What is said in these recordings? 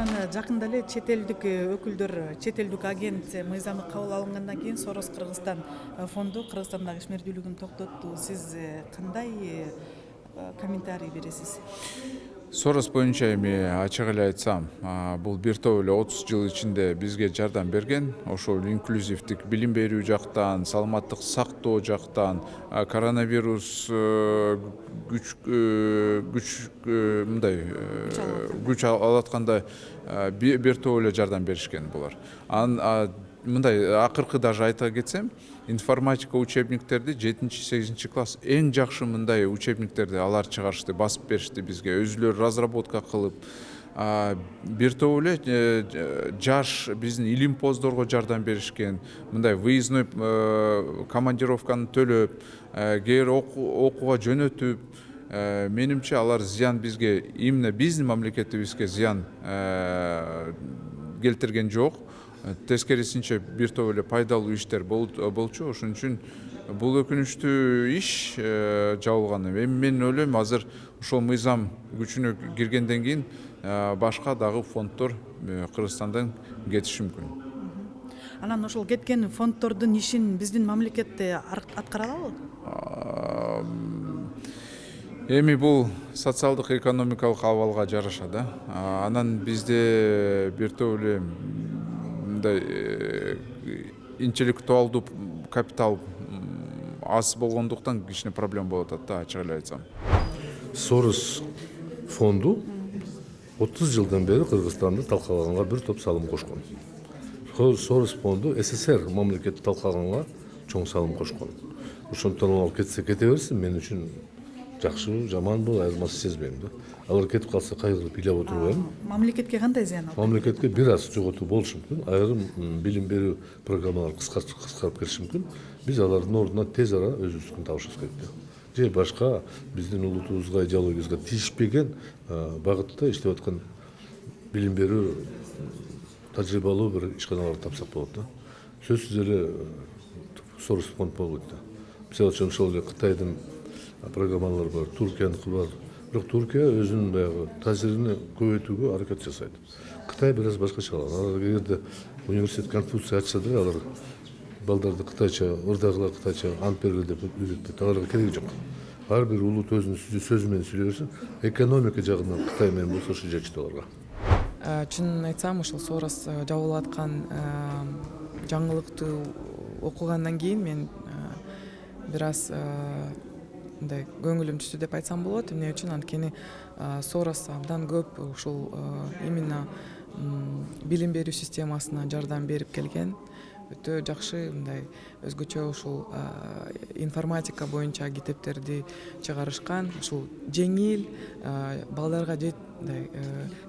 Анан жакында эле чет элдик өкүлдөр, чет элдик агент мыйзамы кабыл алынгандан кийин Сорос Кыргызстан фонду Кыргызстандагы ишмердүүлүгүн токтотту. Сиз кандай комментарий бересиз? Сорос боюнча эми ачык эле айтсам, бул бир топ эле 30 жыл ичинде бизге жардам берген. Ошол инклюзивдик билим берүү жактан, саламаттык сактоо жактан, коронавирус мындай күч алатканда бир топ эле жардам беришкен булар. Мындай акыркы даже айта кетсем, информатика учебниктерди 7-8 класс эң жакшы мындай учебниктерди алар чыгарышты, басып беришти бизге, өзүлөрү разработка кылып. Бир топ эле жаш биздин илимпоздорго жардам беришкен, мындай выездной командировканы төлөп, кээ бир окууга жөнөтүп. Менимче алар зыян бизге, именно биздин мамлекетибизге зыян келтирген жок. Тескерисинче бир топ эле пайдалуу иштер болчу. Ошон үчүн бул өкүнүчтүү иш жабылган. Эми мен ойлойм, азыр ошол мыйзам күчүнө киргенден кийин башка дагы фонддор Кыргызстандан кетиши мүмкүн. Анан ошол кеткен фонддордун ишин биздин мамлекетте аткара алабы? Эми бул социалдык экономикалык абалга жараша да. Анан бизде бир топ эле интеллектуалдуу капитал аз болгондуктан кичине проблема болуп атат да, ачык эле айтсам. Сорос фонду 30 жылдан бери Кыргызстанды талкалаганга бир топ салым кошкон. Сорос фонду СССР мамлекети талкалаганга чоң салым кошкон. Ошондон ал кетсе кете берсин, мен үчүн жакшы, жаман бул айырмасы сезбейм да. Алар кетип калса кайгырып ыйлап отурбайм. Мамлекетке кандай зыян алат? Мамлекетке бир аз жоготуу болушу мүмкүн. Айрым билим берүү программалары кыскарып кетиши мүмкүн. Биз алардын ордуна тез ара өзүбүздүкүн табышыбыз керек да. Же башка биздин улутубузга, идеологиябызга тийишпеген багытта иштеп аткан билим берүү тажрыйбалуу бир ишканаларды тапсак болот да. Сөзсүз эле Сорос фонд болбойт да. Мисалы үчүн ошол эле Кытайдын программалары бар, Туркияныкы бар. Бирок Туркия өзүнүн баягы таасирин көбөйтүүгө аракет жасайт. Кытай бир аз башкача. Алар эгерде университет Конфуций ачса деле, алар балдарды кытайча, ырдагылар кытайча ант бергиле деп үйрөтпөйт. Аларга кереги жок. Ар бир улут өзүнүн сөзү менен сүйлөй берсин. Экономика жагынан Кытай менен болсо ошо жетишти аларга. Чынын айтсам, ошол Сорос жабылып аткан жаңылыкты окугандан кийин мен бир аз мындай көңүлүм түштү деп айтсам болот. Эмне үчүн? Анткени Сорос абдан көп ушул именно билим берүү системасына жардам берип келген. Өтө жакшы мындай өзгөчө ушул информатика боюнча китептерди чыгарышкан. Ушул жеңил, балдарга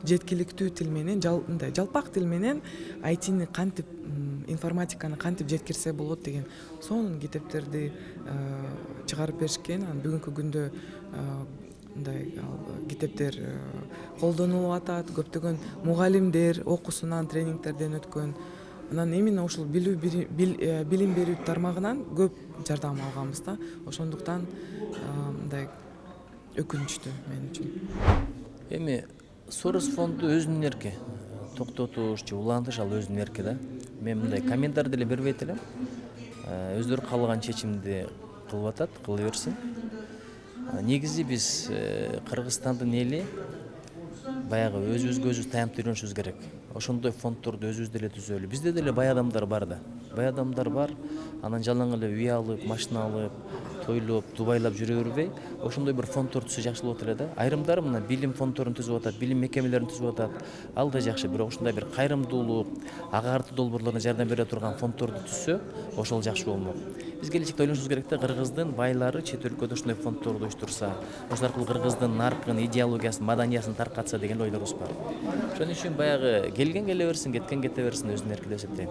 жеткиликтүү тил менен, жалпак тил менен айтини кантип, информатиканы кантип жеткирсе болот деген сонун китептерди чыгарып беришкен. Бүгүнкү күндө мындай китептер колдонулуп атат. Көптөгөн мугалимдер окуусунан, тренингтерден өткөн. Анан именно ушул билим берүү тармагынан көп жардам алганбыз да. Ошондуктан мындай өкүнүчтүү мен үчүн. Эми Сорос фонду өзүнүн эрки. Токтотуш же улантыш ал өзүнүн эрки да. Мен мындай комментарий деле бербейт элем. Өздөрү каалаган чечимди кылып атат, кыла берсин. Негизи биз Кыргызстандын эли баягы өзүбүзгө таянып үйрөнүшүбүз керек. Ошондой фонддорду өзүбүз деле түзөлү. Бизде деле бай адамдар бар да. Бай адамдар бар. Анан жалаң эле үй алып, машина алып, тойлоп, дубайлап жүрө бербей, ошондой бир фонддор түзсө жакшы болот эле да. Айрымдары мына билим фонддорун түзүп атат, билим мекемелерин түзүп атат. Ал да жакшы, бирок ушундай бир кайрымдуулук, агартуу долбоорлоруна жардам бере турган фонддорду түзсө, ошол жакшы болмок. Биз келечекте ойлонушубуз керек да, Кыргыздын байлары чет өлкөдө ушундай фонддорду уюштурса, ошол аркылуу Кыргыздын наркын, идеологиясын, маданиясын таркатса деген ойлорубуз бар. Ошон үчүн баягы келген келе берсин, кеткен кете берсин, өзүнүн эрки деп эсептейм.